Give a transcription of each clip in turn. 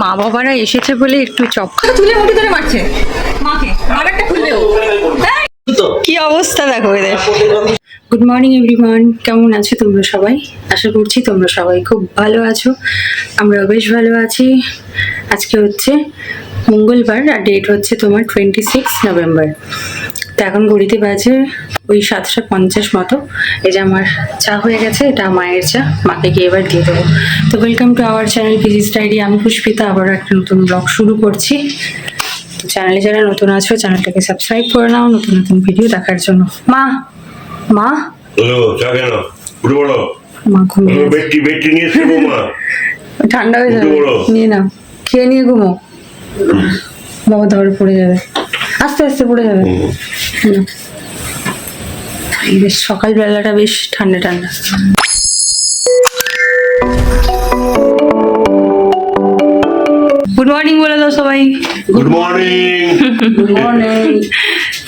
মা বাবারা এসেছে বলে একটু চপ তুলে মুঠি ধরে মারছে মাকে, আরেকটা খুলবে ও। কি অবস্থা দেখো এদের। গুড মর্নিং এভরিওয়ান, কেমন আছো তোমরা সবাই? আশা করছি তোমরা সবাই খুব ভালো আছো, আমরাও বেশ ভালো আছি। আজকে হচ্ছে মঙ্গলবার আর ডেট হচ্ছে তোমার 26 নভেম্বর। তো এখন ঘড়িতে বাজে ওই 7:50 মতো। এই যে আমার চা হয়ে গেছে, এটা মায়ের চা, মাকে গিয়ে এবার দিয়ে দেবো। তো welcome to our channel PG study. আমি পুষ্পিতা, আবার একটা নতুন ব্লগ শুরু করছি। তো চ্যানেলে যারা নতুন আছো চ্যানেলটাকে সাবস্ক্রাইব করে নাও নতুন নতুন ভিডিও দেখার জন্য। মা মা হ্যালো, চা কেন? উঠে পড়ো। মা ঘুমিয়ে আছে। বেডটি নিয়ে এসে মা। ঠান্ডা হয়ে যাবে, নিয়ে নাও, খেয়ে নিয়ে ঘুমো। বাবা ধরে পড়ে যাবে, আস্তে আস্তে পড়ে যাবে। বেশ সকালবেলাটা বেশ ঠান্ডা ঠান্ডা। গুড মর্নিং বলে দাও সবাই। Good morning. Good morning.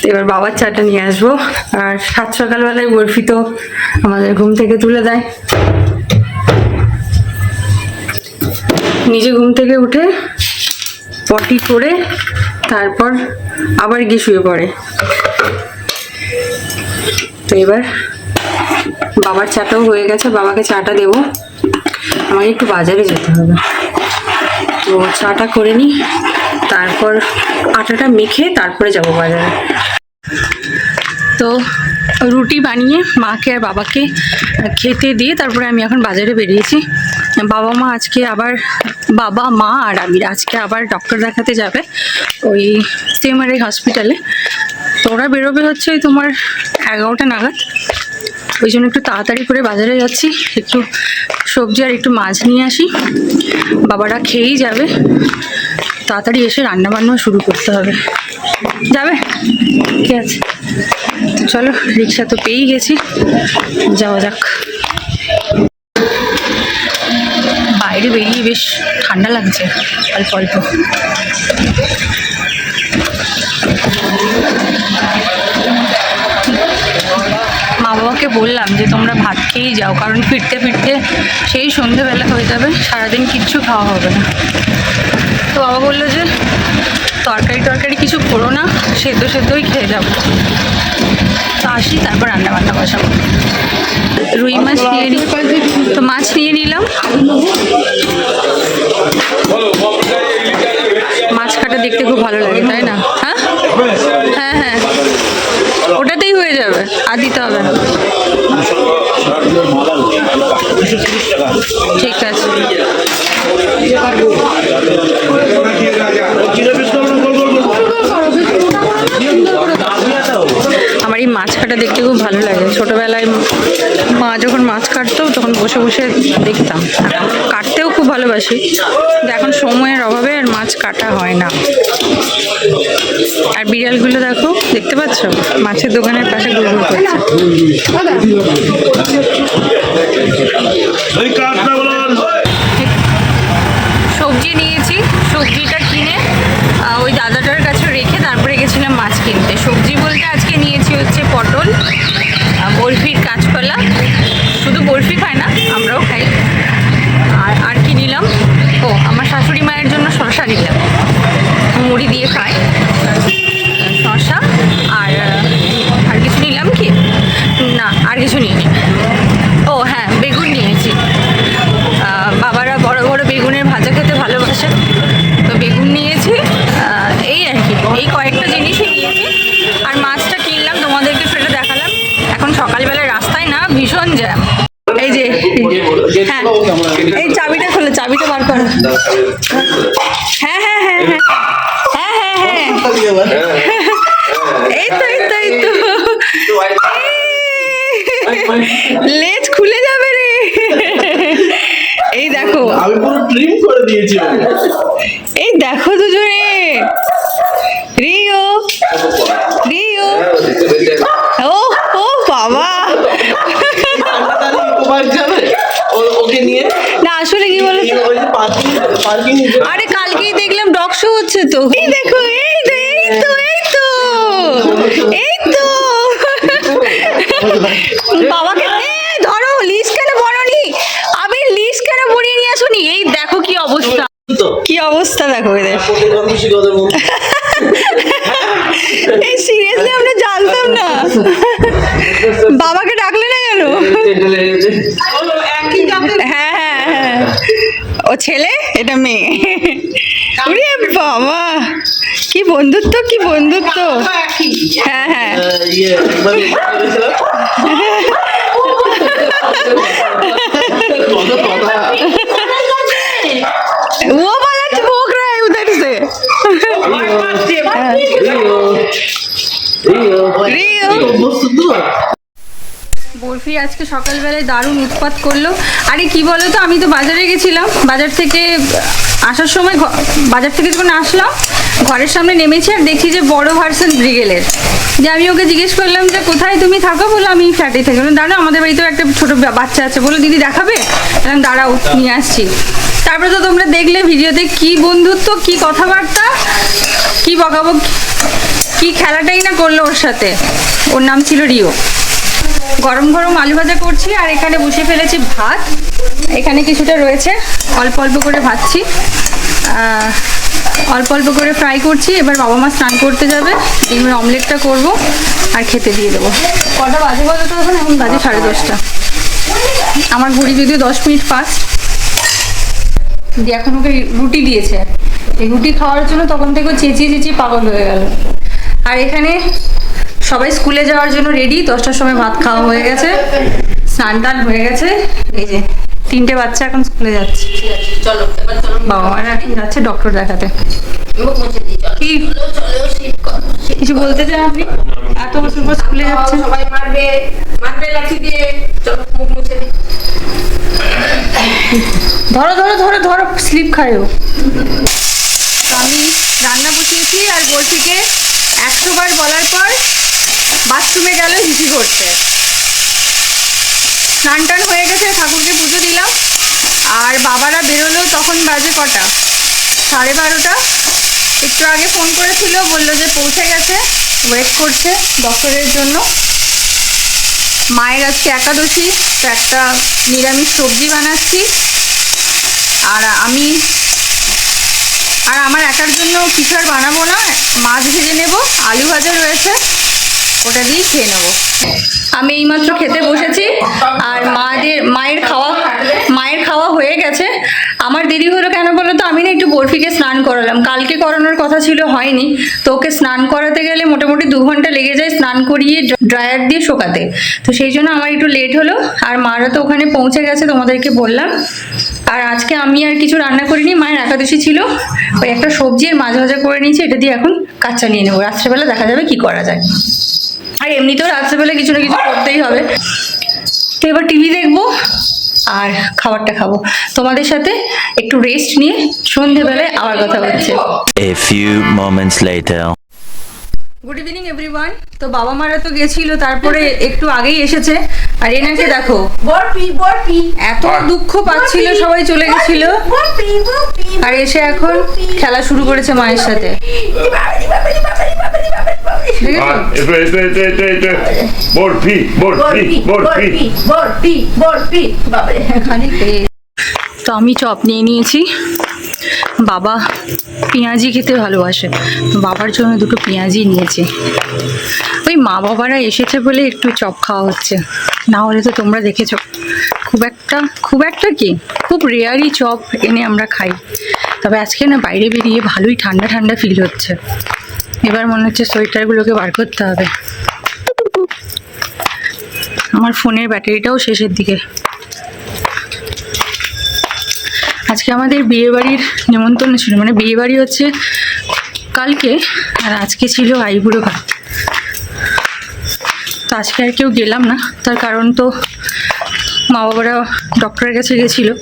এবার বাবার চাটা নিয়ে আসবো। আর সকালবেলায় বরফি তো আমাদের ঘুম থেকে তুলে দেয়। নিজে ঘুম থেকে উঠে পটি করে তারপর আবার গিয়ে শুয়ে পড়ে। তো এবার বাবার চাটাও হয়ে গেছে, বাবাকে চাটা দেবো। আমাকে একটু বাজারে যেতে হবে, তো চাটা করে নিই, তারপর আটাটা মেখে তারপরে যাব বাজারে। তো রুটি বানিয়ে মাকে আর বাবাকে খেতে দিয়ে তারপরে আমি এখন বাজারে বেরিয়েছি। বাবা মা আজকে আবার, বাবা মা আর আমির আজকে আবার ডক্টর দেখাতে যাবে ওই সিএমআরআই হসপিটালে। তো ওরা বেরোবে হচ্ছে ওই তোমার 11টা নাগাদ। ওই জন্য একটু তাড়াতাড়ি করে বাজারে যাচ্ছি, একটু সবজি আর একটু মাছ নিয়ে আসি। বাবারা খেয়েই যাবে, তাড়াতাড়ি এসে রান্না বান্না শুরু করতে হবে। যাবে? ঠিক আছে, তো চলো, রিক্সা তো পেয়েই গেছি, যাওয়া যাক। বাইরে বেরিয়ে বেশ ঠান্ডা লাগছে অল্প অল্প। মা বাবাকে বললাম যে তোমরা ভাত খেয়েই যাও, কারণ ফিরতে ফিরতে সেই সন্ধেবেলা হয়ে যাবে, সারাদিন কিচ্ছু খাওয়া হবে না। তো বাবা বললো যে তরকারি কিছু করো না, সেদ্ধই খেয়ে যাবো। তো আসি, তারপর রান্না বান্না বসাবো। রুই মাছ নিয়ে নিই, তো মাছ নিয়ে নিলাম। মাছ কাটা দেখতে খুব ভালো লাগে, তাই না? হ্যাঁ হ্যাঁ হ্যাঁ, ওটাতেই হয়ে যাবে, আর দিতে হবে না। ঠিক আছে। আমার এই মাছ কাটা দেখতে খুব ভালো লাগে। ছোটবেলায় মা যখন মাছ কাটতো তখন বসে বসে দেখতাম, কাটতেও খুব ভালোবাসি, কিন্তু এখন সময়ের অভাবে আর মাছ কাটা হয় না। আর বিড়ালগুলো দেখো, দেখতে পাচ্ছ, মাছের দোকানের পাশে ঘুরঘুর করছে। সবজি নিয়েছি, সবজিটা কিনে ওই দাদাটার কাছে রেখে তারপরে গেছিলাম মাছ কিনতে। সবজি বলতে আজকে নিয়েছি হচ্ছে পটল, বরফির কাঁচকলা, শুধু বরফি খায় না, আমরাও খাই। আর কি নিলাম, ও আমার শাশুড়ি মায়ের জন্য শসা নিলাম, মুড়ি দিয়ে খায় শসা। আর কিছু নিলাম কি না, আর কিছু নিইনি। ও হ্যাঁ, বেগুন নিয়েছি। বাবারা বড় বড় বেগুনের ভাজা খেতে ভালোবাসে, তো বেগুন নিয়েছি। এই আর কি, এই কয়েকটা জিনিসই নিয়েছি। আর মাছটা কিনলাম, তোমাদেরকে সেটা দেখালাম। এখন সকালবেলায় রাস্তায় না ভীষণ জ্যাম। এই যে হ্যাঁ, এই চাবিটা খোলো, চাবিটা বার করো। হ্যাঁ হ্যাঁ হ্যাঁ হ্যাঁ হ্যাঁ হ্যাঁ হ্যাঁ, এই তো এই তো এই তো, লেজ খুলে যাবে রে। এই দেখো, আমি পুরো ট্রিম করে দিয়েছি। এই দেখো দুজনে, রিও রিও, ও ও বাবা। ওকে নিয়ে না আসলে কি বলো তো, আরে কালকেই দেখলাম ডগ শো হচ্ছে তো। এই দেখো, এই তো এই তো এই তো এই তো বাবাকে ধরো। লিস কেন বড়নি? আমি লিস কেন বড়িয়ে নিয়ে আসুনি? এই দেখো কি অবস্থা, কি অবস্থা। অবস্থা দেখো এদের। খুশি কথা বল। এই সিরিয়াসলি আমরা জানতাম না। বাবাকে ডাকলে না কেন? হ্যাঁ হ্যাঁ হ্যাঁ, ও ছেলে এটা মেয়ে। ওরে বাবা, কি বন্ধুত্ব, কি বন্ধুত্ব। হ্যাঁ হ্যাঁ, ইয়ে একবার বলেছিলাম। वो वाला भोग रहा है उधर से। রিও বরফি আজকে সকালবেলায় দারুণ উৎপাত করলো। আরে কি বলো তো, আমি তো বাজারে গেছিলাম, বাজার থেকে আসার সময় বাজার থেকে যখন আসলাম ঘরের সামনে নেমেছি আর দেখছি যে বড় ভার্সন ব্রিগেলের। যে আমি ওকে জিজ্ঞেস করলাম যে কোথায় তুমি থাকো, বলো আমি ফ্ল্যাটে থাকি। বললাম দাঁড়াও, আমাদের বাড়িতেও একটা ছোট বাচ্চা আছে। বলো দিদি দেখাবে? বললাম দাঁড়াও নিয়ে আসছি। তারপরে তো তোমরা দেখলে ভিডিওতে কি বন্ধুত্ব, কি কথাবার্তা, কি বকাবক, কি খেলাটাই না করলো ওর সাথে। ওর নাম ছিল রিও। গরম গরম আলু ভাজা করছি আর এখানে বসে ফেলেছি ভাত। এখানে কিছুটা রয়েছে, অল্প অল্প করে ভাজছি, অল্প অল্প করে ফ্রাই করছি। এবার বাবা মা স্নান করতে যাবে, ডিমের অমলেটটা করব আর খেতে দিয়ে দেবো। কটা বাজে বলো তো? এখন বাজে 10:30। আমার ঘড়ি যদিও 10 মিনিট ফাস্ট। দিয়ে এখন ওকে রুটি দিয়েছে, এই রুটি খাওয়ার জন্য তখন থেকে চেঁচিয়ে চেঁচিয়ে পাগল হয়ে গেল। আর এখানে সবাই স্কুলে যাওয়ার জন্য রেডি। 10টার সময় ভাত খাওয়া হয়ে গেছে, স্নান টান হয়ে গেছে। এই যে 3টে বাচ্চা এখন স্কুলে যাচ্ছে। চলো এবার চলো, বাবা মারা এখন যাচ্ছে ডক্টর দেখাতে। মুখ মুছে দিই। চলো কি চলো শীত করো। কিছু বলতে চান আপনি? এত বছর পর স্কুলে যাচ্ছে। সবাই মারবে মারবে লাঠি দিয়ে। চলো মুখ মুছে দিই। ধরো ধরো ধরো ধরো, স্লিপ খায় ও। তো আমি রান্না বসিয়েছি আর বরফিকে 100 বার বলার পর বাথরুমে গেল হিসি করতে। স্নান টান হয়ে গেছে, ঠাকুরকে পুজো দিলাম আর বাবারা বেরোলো। তখন বাজে কটা? 12:30। একটু আগে ফোন করেছিল, বললো যে পৌঁছে গেছে, ওয়েট করছে ডক্টরের জন্য। মায়ের আজকে একাদশী, তো একটা নিরামিষ সবজি বানাচ্ছি। আর আমার একার জন্য কিছু আর বানাবো না, মাছ ভেজে নেব, আলু ভাজা রয়েছে, ওটা দিয়েই খেয়ে নেবো। আমি এইমাত্র খেতে বসেছি আর মায়ের খাওয়া হয়ে গেছে। আমার দেরি হলো কেন বলো তো? আমি না একটু বরফিকে স্নান করালাম, কালকে করানোর কথা ছিল, হয়নি। তো ওকে স্নান করাতে গেলে মোটামুটি 2 ঘন্টা লেগে যায় স্নান করিয়ে ড্রায়ার দিয়ে শোকাতে। তো সেই জন্য আমার একটু লেট হলো। আর মারা তো ওখানে পৌঁছে গেছে, তোমাদেরকে বললাম। আর আজকে আমি আর কিছু রান্না করিনি, মায়ের একাদশী ছিল। ওই একটা সবজি আর মাছ ভাজা করে নিয়েছি, এটা দিয়ে এখন কাচ্চা নিয়ে নেবো। রাত্রেবেলা দেখা যাবে কি করা যায়। আর এমনিতেও রাত্রেবেলা কিছু না কিছু করতেই হবে। তো এবার টিভি দেখবো আর খাবারটা খাবো। তোমাদের সাথে একটু রেস্ট নিয়ে সন্ধেবেলায় আবার কথা হচ্ছে। A few moments later. Good evening everyone. তো বাবা মারা তো গেছিল, তারপরে একটু আগেই এসেছে। আর এনাকে দেখো, বরফি বরফি এত দুঃখ পাচ্ছিল, সবাই চলে গেছিল বরফি বরফি। আর এসে এখন খেলা শুরু করেছে মায়ের সাথে। দেখেছো? বরফি বরফি বরফি। বরফি বরফি বাবারে। তো আমি চপ নিয়ে নিয়েছি। বাবা পেঁয়াজি খেতে ভালোবাসে, বাবার জন্য 2টো পেঁয়াজি নিয়েছি। ওই মা বাবারা এসেছে বলে একটু চপ খাওয়া হচ্ছে, না হলে তো তোমরা দেখেছো খুব একটা কি খুব রেয়ারই চপ এনে আমরা খাই। তবে আজকে না বাইরে বেরিয়ে ভালোই ঠান্ডা ঠান্ডা ফিল হচ্ছে। এবার মনে হচ্ছে সোয়েটারগুলোকে বার করতে হবে। আমার ফোনের ব্যাটারিটাও শেষের দিকে। আজকে আমাদের বিয়েবাড়ির নেমন্তন্ন ছিল, মানে বিয়েবাড়ি হচ্ছে কালকে আর আজকে ছিল আইবুড়ো ভাত। তো আজকে আর কেউ গেলাম না, তার কারণ তো মা বাবারা ডক্টরের কাছে গেছিলো,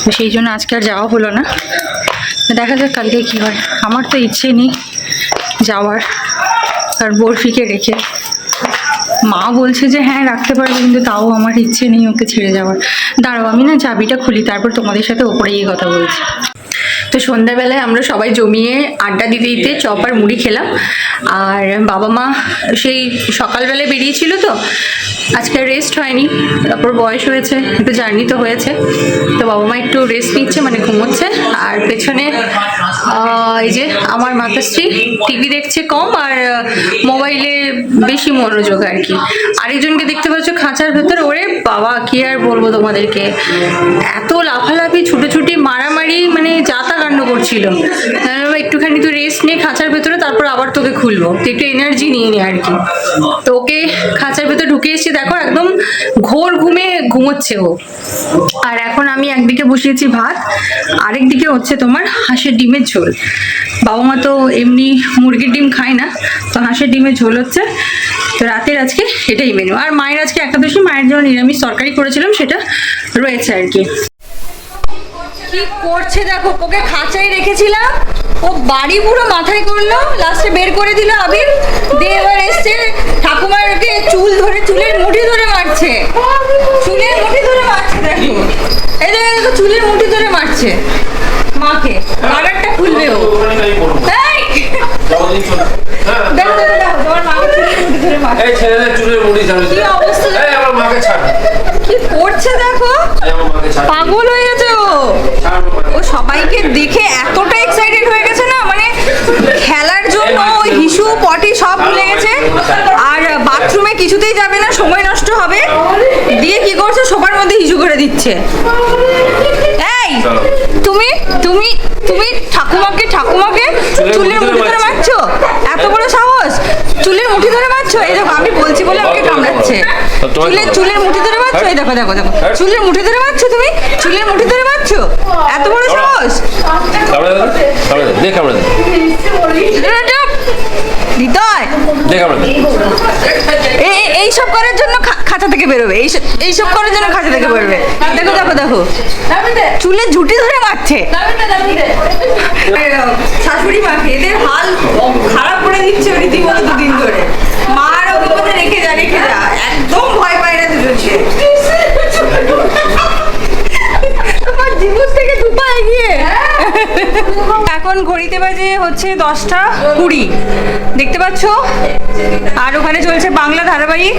তো সেই জন্য আজকে আর যাওয়া হলো না। দেখা যাক কালকে কী হয়। আমার তো ইচ্ছে নেই যাওয়ার, আর বরফিকে রেখে। মা বলছে যে হ্যাঁ রাখতে পারবে, কিন্তু তাও আমার ইচ্ছে নেই ওকে ছেড়ে যাওয়ার। দাঁড়াও আমি না চাবিটা খুলি, তারপর তোমাদের সাথে ওপরে গিয়ে কথা বলছি। তো সন্ধ্যাবেলায় আমরা সবাই জমিয়ে আড্ডা দিতে দিতে চপ আর মুড়ি খেলাম। আর বাবা মা সেই সকালবেলায় বেরিয়েছিল, তো আজকে রেস্ট হয়নি, তারপর বয়স হয়েছে, একটু জার্নি তো হয়েছে, তো বাবা মা একটু রেস্ট নিচ্ছে, মানে ঘুমোচ্ছে। আর পেছনে এই যে আমার মাতাশ্রী টিভি দেখছে কম আর মোবাইলে বেশি মনোযোগ আর কি। আরেকজনকে দেখতে পাচ্ছ খাঁচার ভেতর, ওরে বাবা কি আর বলবো তোমাদেরকে, এত লাফালাফি ছুটোছুটি মারামারি, মানে যাতা কাণ্ড করছিল। একটুখানি তো রেস্ট নিয়ে খাঁচার ভেতরে, তারপর আবার তোকে খুলবো, তো একটু এনার্জি নিয়ে নে আর কি। তো ওকে খাঁচার ভেতর ঢুকে এসেছি, দেখো একদম ঘোর ঘুমে ঘুমোচ্ছে ও। আর এখন আমি একদিকে বসিয়েছি ভাত, আরেকদিকে হচ্ছে তোমার হাঁসের ডিমের ঝোল। বাবা মা তো এমনি মুরগির ডিম খায় না, তো হাঁসের ডিমের ঝোল হচ্ছে। তো রাতের আজকে এটাই মেনু। আর মায়ের আজকে একাদশী, মায়ের জন্য নিরামিষ তরকারি করেছিলাম, সেটা রয়েছে আর কি। কি করছে দেখো, ওকে খাঁচায় রেখেছিলাম, ও বাড়ি পুরো মাথায় করলো, লাস্টে বের করে দিল আবির দিয়ে। এবার এসছে ঠাকুমারকে চুল ধরে, চুলের মুঠি ধরে মারছে, চুলের মুঠি ধরে মারছে। দেখো এই দেখো চুলের মুঠি ধরে মারছে মাকে, মারারটা খুলবে ও। দেখো দেখো দেখো তোমার মাকে চুলের মুঠি ধরে মারছে। এই ছেলেদের চুলের মুড়ি ছাড়। কি অবস্থা, এই আমার মাকে ছাড়। কি করছে দেখো, পাগল হয়ে গেছে ও। ও সবাইকে দেখে এতটা এক্সাইটেড হয়ে গেছে না, মানে খেলার জন্য ওই হিসু পটি সব ভুলে গেছে। আর বাথরুমে কিছুতেই যাবে না, সময় নষ্ট হবে, দিয়ে কি করছে সবার মধ্যে হিসু করে দিচ্ছে। এই তুমি তুমি তুমি ঠাকুমাকে চুলের মুঠি ধরে মারছো, এত বড় সাহস, চুলের মুঠি ধরে মারছো। এই দেখো আমি বলছি বলে আমাকে কামড়াচ্ছে, চুলের মুঠি ধরে মারছো। এই দেখো দেখো দেখো চুলের মুঠি ধরে মারছো, তুমি চুলের মুঠি ধরে মারছো, এত বড় সাহস। হৃদয় এইসব করার জন্য খাঁচা থেকে বেরোবে, এইসব করার জন্য খাঁচা থেকে বেরোবে। দেখো দেখো দেখো চুলে ঝুঁটি ধরে মারছে। শাশুড়ি মাকে এদের হাল খারাপ করে দিচ্ছে রীতিমতো দুদিন ধরে। মার বিপদে রেখে যা একদম ভয় পায় না দুজনকে। তোমার জীবন থেকে দুপা এগিয়ে। এখন ঘড়িতে বাজে হচ্ছে 10:20, দেখতে পাচ্ছ। আর ওখানে চলছে বাংলা ধারাবাহিক,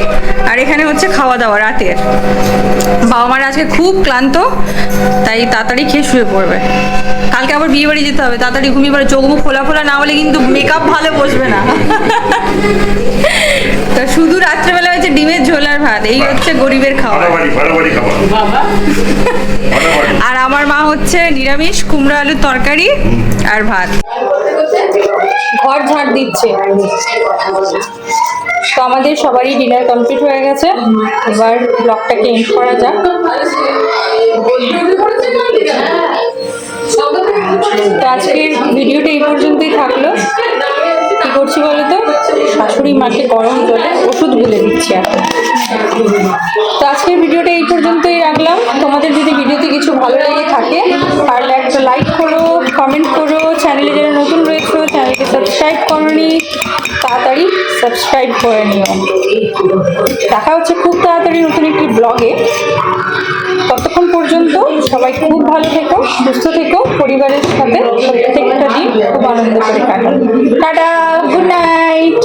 আর এখানে হচ্ছে খাওয়া দাওয়া রাতের। বাবা মারা আজকে খুব ক্লান্ত, তাই তাড়াতাড়ি খেয়ে শুয়ে পড়বে। কালকে আবার বিয়ে বাড়ি যেতে হবে, তাড়াতাড়ি ঘুমিয়ে পড়ে, চোখ মুখ ফোলা ফোলা না হলে কিন্তু মেকআপ ভালো বসবে না। তো শুধু রাত্রেবেলা হচ্ছে ডিমের ঝোল আর ভাত, এই হচ্ছে গরিবের খাবার। আর আমার মা হচ্ছে নিরামিষ কুমড়ো আলুর তরকারি আর ভাত। ঘর ঝাড় দিচ্ছে। তো আমাদের সবারই ডিনার কমপ্লিট হয়ে গেছে, এবার ব্লগটাকে এন্ড করা যাক। তো আজকের ভিডিওটা এই পর্যন্তই থাকলো। কি করছি বলো তো, শাশুড়ি মাকে গরম জলে ওষুধ গুলে দিচ্ছি এখন। তো আজকের ভিডিওটা এই পর্যন্তই রাখলাম। তোমাদের যদি ভিডিওতে কিছু ভালো লেগে থাকে তাহলে একটা লাইক করো, কমেন্ট করো। চ্যানেলে যারা নতুন রয়েছে চ্যানেলকে সাবস্ক্রাইব করোনি, তাড়াতাড়ি সাবস্ক্রাইব করে নিও। দেখা হচ্ছে খুব তাড়াতাড়ি নতুন একটি ব্লগে। ততক্ষণ পর্যন্ত সবাই খুব ভালো থেকো, সুস্থ থেকো, পরিবারের সাথে প্রত্যেকটা দিন খুব আনন্দ করে কাটাও। Tata, good night.